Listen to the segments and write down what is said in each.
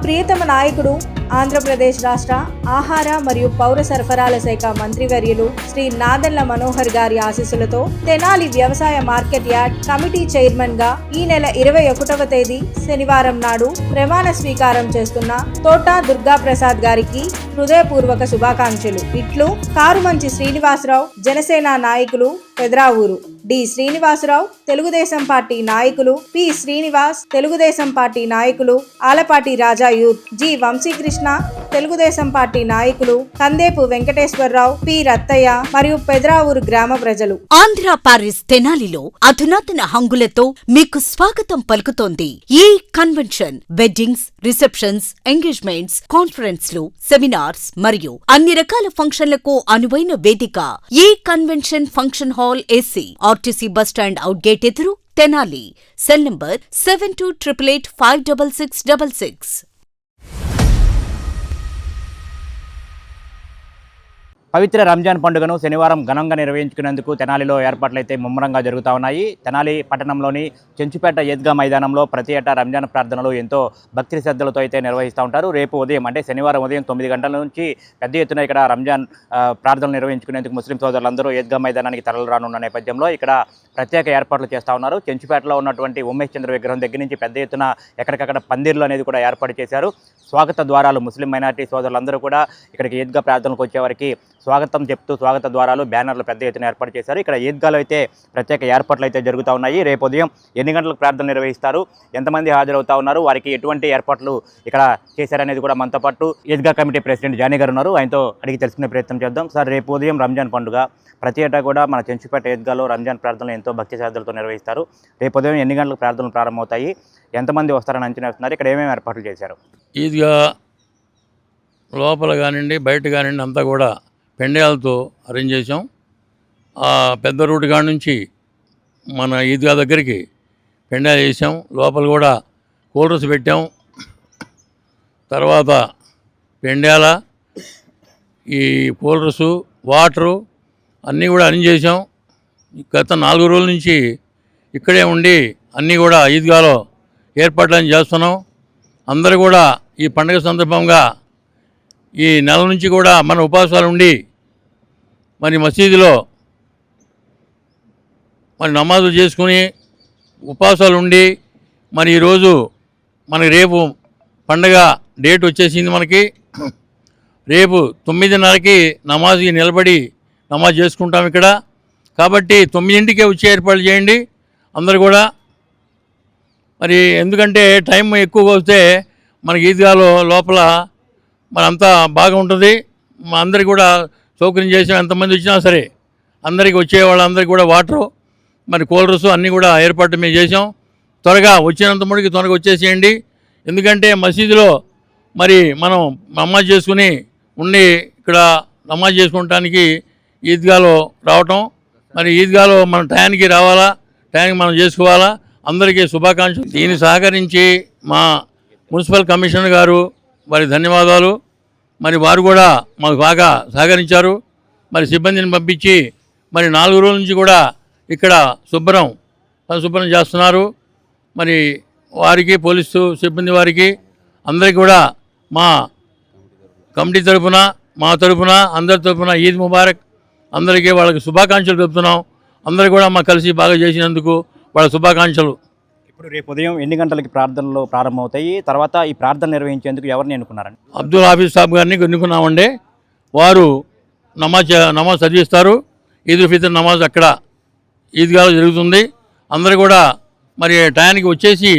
ప్రియతమ నాయకుడు ఆంధ్రప్రదేశ్ రాష్ట్ర ఆహార మరియు పౌర సరఫరాల శాఖ మంత్రివర్యులు శ్రీ నాదెళ్ల మనోహర్ గారి ఆశీస్సులతో తెనాలి వ్యవసాయ మార్కెట్ యార్డ్ కమిటీ చైర్మన్ గా ఈ నెల 21వ తేదీ శనివారం నాడు ప్రమాణ స్వీకారం చేస్తున్న తోటా దుర్గా ప్రసాద్ గారికి హృదయపూర్వక శుభాకాంక్షలు. ఇట్లు కారుమంచి శ్రీనివాసరావు, జనసేన నాయకులు, పెద్రావూరు. డి శ్రీనివాసరావు, తెలుగుదేశం పార్టీ నాయకులు, పి శ్రీనివాస్, తెలుగుదేశం పార్టీ నాయకులు, Alapati Raja youth, G Vamsikrishna, Telugu Desam party నాయకులు, కందేపు వెంకటేశ్వరరావు, పి రత్తయ్య మరియు పెద్రావూరు గ్రామ ప్రజలు. ఆంధ్ర పారిస్ తెనాలిలో అధునాతన హంగులతో మీకు స్వాగతం పలుకుతోంది. ఈ కన్వెన్షన్ వెడ్డింగ్స్, రిసెప్షన్స్, ఎంగేజ్మెంట్స్, కాన్ఫరెన్స్లు, సెమినార్స్ మరియు అన్ని రకాల ఫంక్షన్లకు అనువైన వేదిక. ఈ convention function hall AC, RTC bus stand out gate ఎదురు, తెనాలి. Cell number 7288856666. పవిత్ర రంజాన్ పండుగను శనివారం ఘనంగా నిర్వహించుకునేందుకు తెనాలిలో ఏర్పాట్లయితే ముమ్మరంగా జరుగుతూ ఉన్నాయి. తెనాలి పట్టణంలోని చెంచుపేట ఈద్గా మైదానంలో ప్రతి ఏటా రంజాన్ ప్రార్థనలు ఎంతో భక్తి శ్రద్ధలతో అయితే నిర్వహిస్తూ ఉంటారు. రేపు ఉదయం అంటే శనివారం ఉదయం 9 గంటల నుంచి పెద్ద ఎత్తున ఇక్కడ రంజాన్ ప్రార్థనలు నిర్వహించుకునేందుకు ముస్లిం సోదరులందరూ ఈద్గా మైదానానికి తరలిరానున్న నేపథ్యంలో ఇక్కడ ప్రత్యేక ఏర్పాట్లు చేస్తూ ఉన్నారు. చెంచుపేటలో ఉన్నటువంటి ఉమేష్ చంద్ర విగ్రహం దగ్గర నుంచి పెద్ద ఎత్తున ఎక్కడికక్కడ పందిర్లు అనేది కూడా ఏర్పాటు చేశారు. స్వాగత ద్వారాలు ముస్లిం మైనారిటీ సోదరులందరూ కూడా ఇక్కడికి ఈద్గా ప్రార్థనలకు వచ్చేవారికి స్వాగతం చెప్తూ స్వాగత ద్వారాలు, బ్యానర్లు పెద్ద ఎత్తున ఏర్పాటు చేశారు. ఇక్కడ ఈద్గాలో అయితే ప్రత్యేక ఏర్పాట్లు అయితే జరుగుతూ ఉన్నాయి. రేపు ఉదయం ఎన్ని గంటలకు ప్రార్థన నిర్వహిస్తారు, ఎంతమంది హాజరవుతా ఉన్నారు, వారికి ఎటువంటి ఏర్పాట్లు ఇక్కడ చేశారనేది కూడా మనతో పాటు ఈద్గా కమిటీ ప్రెసిడెంట్ జానీ గారు ఉన్నారు. ఆయనతో అడిగి తెలుసుకునే ప్రయత్నం చేద్దాం. సార్, రేపు ఉదయం రంజాన్ పండుగ ప్రతి ఏటా కూడా మన చెంచుపేట ఈద్గాలో రంజాన్ ప్రార్థనలు ఎంతో భక్తి శ్రద్ధలతో నిర్వహిస్తారు. రేపు ఉదయం ఎన్ని గంటలకు ప్రార్థనలు ప్రారంభమవుతాయి, ఎంతమంది వస్తారని అంచనా వేస్తున్నారు, ఇక్కడ ఏమేమి ఏర్పాట్లు చేశారు? ఈద్గా లోపల కానివ్వండి, బయట కానివ్వండి అంతా కూడా పెండాలతో అరేంజ్ చేసాం. ఆ పెద్ద రూట్ కాడ నుంచి మన ఈద్గా దగ్గరికి పెండాలు చేసాం. లోపల కూడా కూలర్స్ పెట్టాం. తర్వాత పెండాల ఈ కూలర్సు, వాటరు అన్నీ కూడా అరేంజ్ చేసాం. గత 4 రోజుల నుంచి ఇక్కడే ఉండి అన్నీ కూడా ఈద్గాలో ఏర్పాట్లను చేస్తున్నాం. అందరూ కూడా ఈ పండుగ సందర్భంగా ఈ నెల నుంచి కూడా మన ఉపవాసాలు ఉండి మరి మసీదులో మరి నమాజులు చేసుకుని ఉపవాసాలు ఉండి మరి ఈరోజు మనకి రేపు పండగ డేట్ వచ్చేసింది. మనకి రేపు 9:30కి నమాజ్కి నిలబడి నమాజ్ చేసుకుంటాం ఇక్కడ. కాబట్టి 9ంటికే వచ్చే ఏర్పాట్లు చేయండి అందరు కూడా. మరి ఎందుకంటే టైం ఎక్కువగా వస్తే మనకి ఈద్గాలో లోపల మనంతా బాగా ఉంటుంది. మా అందరికి కూడా సౌకర్యం చేసాం. ఎంతమంది వచ్చినా సరే అందరికి వచ్చే వాళ్ళందరికీ కూడా వాటరు, మరి కూలర్స్ అన్నీ కూడా ఏర్పాటు మేము చేసాం. త్వరగా వచ్చినంత ముడికి త్వరగా వచ్చేసేయండి. ఎందుకంటే మసీదులో మరి మనం నమాజ్ చేసుకుని ఉండి ఇక్కడ నమాజ్ చేసుకుంటానికి ఈద్గాలో రావటం, మరి ఈద్గాలో మనం టయానికి రావాలా, టయానికి మనం చేసుకోవాలా. అందరికీ శుభాకాంక్షలు. దీన్ని సహకరించి మా మున్సిపల్ కమిషనర్ గారు వారి ధన్యవాదాలు. మరి వారు కూడా మాకు బాగా సహకరించారు. మరి సిబ్బందిని పంపించి మరి 4 రోజుల నుంచి కూడా ఇక్కడ శుభ్రం చేస్తున్నారు. మరి వారికి, పోలీసు సిబ్బంది వారికి అందరికీ కూడా మా కమిటీ తరఫున, మా తరఫున, అందరి తరఫున ఈద్ ముబారక్. అందరికీ వాళ్ళకి శుభాకాంక్షలు చెప్తున్నాం. అందరూ కూడా మాకు కలిసి బాగా చేసినందుకు వాళ్ళ శుభాకాంక్షలు. ఇప్పుడు రేపు ఉదయం ఎన్ని గంటలకి ప్రార్థనలు ప్రారంభమవుతాయి, తర్వాత ఈ ప్రార్థన నిర్వహించేందుకు ఎవరిని ఎన్నుకున్నారండి? అబ్దుల్ హాఫీజ్ సాబ్ గారిని ఎన్నుకున్నామండి. వారు నమాజ్ చదివిస్తారు. ఈద్ ఫితర్ నమాజ్ అక్కడ ఈద్గాలో జరుగుతుంది. అందరూ కూడా మరి టయానికి వచ్చేసి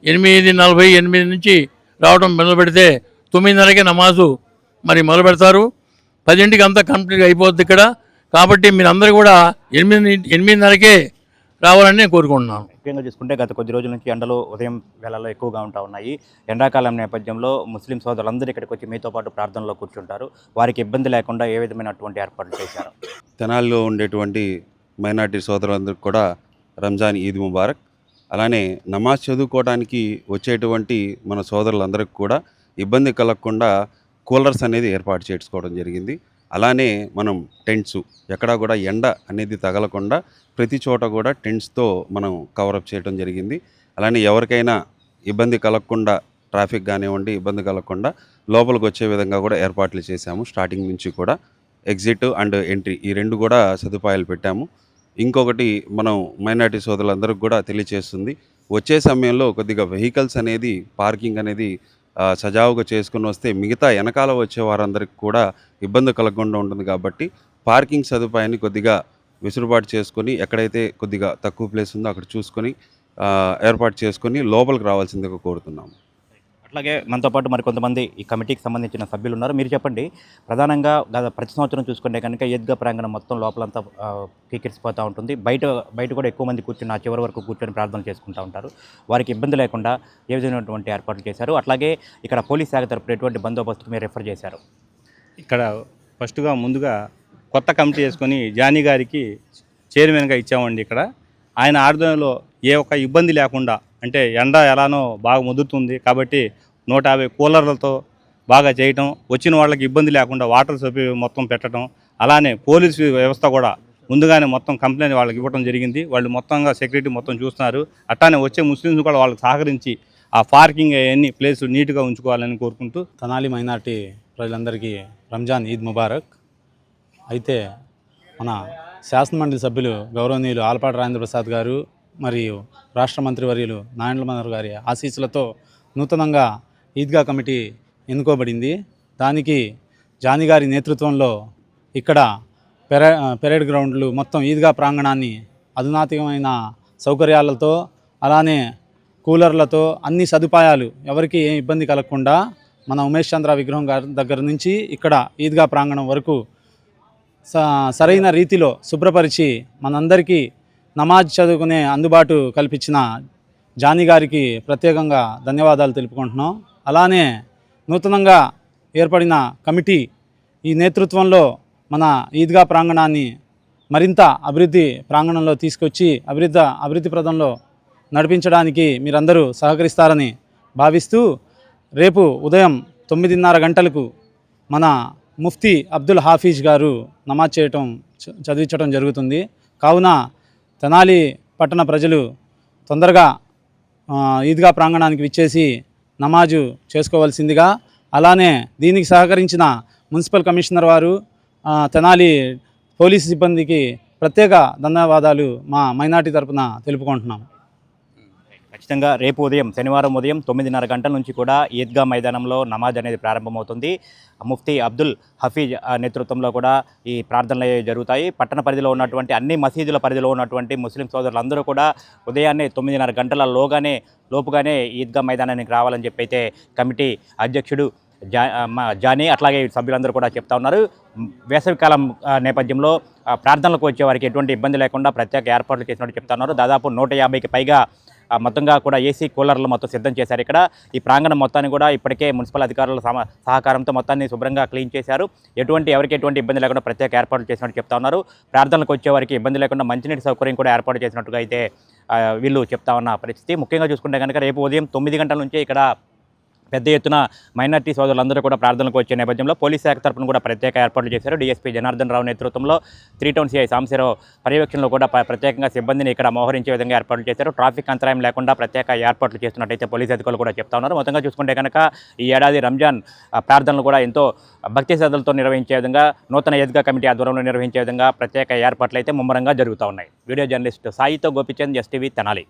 8:48 నుంచి రావడం మొదలు పెడితే 9:30కే నమాజు మరి మొదలు పెడతారు. 10ంటికి అంతా కంప్లీట్గా అయిపోద్ది ఇక్కడ. కాబట్టి మీరు అందరూ కూడా 8:30కే రావాలని నేను కోరుకుంటున్నాను. ముఖ్యంగా చూసుకుంటే గత కొద్ది రోజుల నుంచి ఎండలు ఉదయం వేళల్లో ఎక్కువగా ఉంటా ఉన్నాయి. ఎండాకాలం నేపథ్యంలో ముస్లిం సోదరులందరూ ఇక్కడికి వచ్చి మీతో పాటు ప్రార్థనలో కూర్చుంటారు. వారికి ఇబ్బంది లేకుండా ఏ విధమైనటువంటి ఏర్పాట్లు చేశారు? తెనాలిలో ఉండేటువంటి మైనార్టీ సోదరులందరికీ కూడా రంజాన్ ఈద్ ముబారక్. అలానే నమాజ్ చదువుకోవడానికి వచ్చేటువంటి మన సోదరులందరికీ కూడా ఇబ్బంది కలగకుండా కూలర్స్ అనేది ఏర్పాటు చేసుకోవడం జరిగింది. అలానే మనం టెంట్స్ ఎక్కడా కూడా ఎండ అనేది తగలకుండా ప్రతి చోట కూడా టెంట్స్తో మనం కవరప్ చేయడం జరిగింది. అలానే ఎవరికైనా ఇబ్బంది కలగకుండా ట్రాఫిక్ కానివ్వండి ఇబ్బంది కలగకుండా లోపలికి వచ్చే విధంగా కూడా ఏర్పాట్లు చేశాము. స్టార్టింగ్ నుంచి కూడా ఎగ్జిట్ అండ్ ఎంట్రీ ఈ రెండు కూడా సదుపాయాలు పెట్టాము. ఇంకొకటి మనం మైనారిటీ సోదరులందరికీ కూడా తెలియచేస్తుంది, వచ్చే సమయంలో కొద్దిగా వెహికల్స్ అనేది పార్కింగ్ అనేది సజావుగా చేసుకుని వస్తే మిగతా వెనకాల వచ్చే వారందరికీ కూడా ఇబ్బంది కలగకుండా ఉంటుంది. కాబట్టి పార్కింగ్ సదుపాయాన్ని కొద్దిగా వెసులుబాటు చేసుకొని ఎక్కడైతే కొద్దిగా తక్కువ ప్లేస్ ఉందో అక్కడ చూసుకొని ఏర్పాటు చేసుకొని లోపలికి రావాల్సిందిగా కోరుతున్నాము. అట్లాగే మనతో పాటు మరి కొంతమంది ఈ కమిటీకి సంబంధించిన సభ్యులు ఉన్నారు. మీరు చెప్పండి, ప్రధానంగా ప్రతి సంవత్సరం చూసుకుంటే కనుక ఈద్గా ప్రాంగణం మొత్తం లోపలంతా కిక్కిరిసిపోతూ ఉంటుంది. బయట కూడా ఎక్కువ మంది కూర్చొని ఆ చివరి వరకు కూర్చొని ప్రార్థన చేసుకుంటూ ఉంటారు. వారికి ఇబ్బంది లేకుండా ఏ విధమైనటువంటి ఏర్పాట్లు చేశారు? అట్లాగే ఇక్కడ పోలీస్ శాఖ తరపున ఎటువంటి బందోబస్తు మీరు రిఫర్ చేశారు? ఇక్కడ ముందుగా కొత్త కమిటీ చేసుకొని జానీ గారికి చైర్మన్గా ఇచ్చామండి. ఇక్కడ ఆయన ఆధ్వర్యంలో ఏ ఒక్క ఇబ్బంది లేకుండా, అంటే ఎండ ఎలానో బాగా ముదురుతుంది కాబట్టి 150 కూలర్లతో బాగా చేయటం, వచ్చిన వాళ్ళకి ఇబ్బంది లేకుండా వాటర్ సౌకర్యం మొత్తం పెట్టడం, అలానే పోలీసు వ్యవస్థ కూడా ముందుగానే మొత్తం కంప్లైంట్ వాళ్ళకి ఇవ్వడం జరిగింది. వాళ్ళు మొత్తంగా సెక్యూరిటీ మొత్తం చూస్తున్నారు. అట్లానే వచ్చే ముస్లిమ్స్ కూడా వాళ్ళకి సహకరించి ఆ పార్కింగ్ అవన్నీ ప్లేస్ నీట్గా ఉంచుకోవాలని కోరుకుంటూ తెనాలి మైనార్టీ ప్రజలందరికీ రంజాన్ ఈద్ ముబారక్. అయితే మన శాసనమండలి సభ్యులు గౌరవనీయులు ఆలపాటి రాజేంద్ర ప్రసాద్ గారు మరియు రాష్ట్ర మంత్రివర్యులు నారాయణ మనోహర్ గారి ఆశీస్సులతో నూతనంగా ఈద్గా కమిటీ ఎన్నుకోబడింది. దానికి జానీ గారి నేతృత్వంలో ఇక్కడ పెరేడ్ గ్రౌండ్లు మొత్తం ఈద్గా ప్రాంగణాన్ని అధునాతనమైన సౌకర్యాలతో అలానే కూలర్లతో అన్ని సదుపాయాలు ఎవరికి ఏ ఇబ్బంది కలగకుండా మన ఉమేష్ చంద్ర విగ్రహం గారి దగ్గర నుంచి ఇక్కడ ఈద్గా ప్రాంగణం వరకు సరైన రీతిలో శుభ్రపరిచి మనందరికీ నమాజ్ చదువుకునే అందుబాటు కల్పించిన జానీ గారికి ప్రత్యేకంగా ధన్యవాదాలు తెలుపుకుంటున్నాం. అలానే నూతనంగా ఏర్పడిన కమిటీ ఈ నేతృత్వంలో మన ఈద్గా ప్రాంగణాన్ని మరింత అభివృద్ధి ప్రాంగణంలో తీసుకొచ్చి అభివృద్ధి ప్రదంలో నడిపించడానికి మీరందరూ సహకరిస్తారని భావిస్తూ రేపు ఉదయం 9:30 గంటలకు మన ముఫ్తీ అబ్దుల్ హాఫీజ్ గారు నమాజ్ చదివించడం జరుగుతుంది. కావున తెనాలి పట్టణ ప్రజలు తొందరగా ఈద్గా ప్రాంగణానికి విచ్చేసి నమాజు చేసుకోవాల్సిందిగా, అలానే దీనికి సహకరించిన మున్సిపల్ కమిషనర్ వారు తెనాలి పోలీసు సిబ్బందికి ప్రత్యేక ధన్యవాదాలు మా మైనార్టీ తరపున తెలుపుకుంటున్నాం. ఖచ్చితంగా రేపు ఉదయం శనివారం ఉదయం 9:30 గంటల నుంచి కూడా ఈద్గా మైదానంలో నమాజ్ అనేది ప్రారంభమవుతుంది. ముఫ్తీ అబ్దుల్ హఫీజ్ నేతృత్వంలో కూడా ఈ ప్రార్థనలు జరుగుతాయి. పట్టణ పరిధిలో ఉన్నటువంటి అన్ని మసీదుల పరిధిలో ఉన్నటువంటి ముస్లిం సోదరులందరూ కూడా ఉదయాన్నే 9:30 గంటల లోపుగానే ఈద్గా మైదానానికి రావాలని చెప్పి అయితే కమిటీ అధ్యక్షుడు జానీ అట్లాగే సభ్యులందరూ కూడా చెప్తా ఉన్నారు. వేసవికాలం నేపథ్యంలో ప్రార్థనలకు వచ్చే వారికి ఎటువంటి ఇబ్బంది లేకుండా ప్రత్యేక ఏర్పాట్లు చేసినట్టు చెప్తా ఉన్నారు. దాదాపు 150కి పైగా మొత్తంగా కూడా ఏసీ కూలర్లు మొత్తం సిద్ధం చేశారు. ఇక్కడ ఈ ప్రాంగణం మొత్తాన్ని కూడా ఇప్పటికే మున్సిపల్ అధికారుల సహకారంతో మొత్తాన్ని శుభ్రంగా క్లీన్ చేశారు. ఎవరికి ఎటువంటి ఇబ్బంది లేకుండా ప్రత్యేక ఏర్పాట్లు చేసినట్టు చెప్తా ఉన్నారు. ప్రార్థనలకు వచ్చే వారికి ఇబ్బంది లేకుండా మంచినీటి సౌకర్యం కూడా ఏర్పాటు చేసినట్టుగా అయితే వీళ్ళు చెప్తా ఉన్న పరిస్థితి. ముఖ్యంగా చూసుకుంటే కనుక రేపు ఉదయం 9 గంటల నుంచే ఇక్కడ పెద్ద ఎత్తున మైనార్టీ సోదరులందరూ కూడా ప్రార్థనలకు వచ్చే నేపథ్యంలో పోలీస్ శాఖ తరపున కూడా ప్రత్యేక ఏర్పాట్లు చేశారు. డీఎస్పీ జనార్దన్ రావు నేతృత్వంలో 3 టౌన్ సిఐ సాంబశివరావు పర్యవేక్షణలో కూడా ప్రత్యేకంగా సిబ్బందిని ఇక్కడ మోహరించే విధంగా ఏర్పాట్లు చేశారు. ట్రాఫిక్ అంతరాయం లేకుండా ప్రత్యేక ఏర్పాట్లు చేస్తున్నట్టయితే పోలీస్ అధికారులు కూడా చెప్తా ఉన్నారు. మొత్తంగా చూసుకుంటే కనుక ఈ ఏడాది రంజాన్ ప్రార్థనలు కూడా ఎంతో భక్తి శ్రద్ధలతో నిర్వహించే విధంగా నూతన ఈద్గా కమిటీ ఆధ్వర్యంలో నిర్వహించే విధంగా ప్రత్యేక ఏర్పాట్లు అయితే ముమ్మరంగా జరుగుతూ ఉన్నాయి. వీడియో జర్నలిస్ట్ సాయితో గోపిచంద్, ఎస్టీవీ తెనాలి.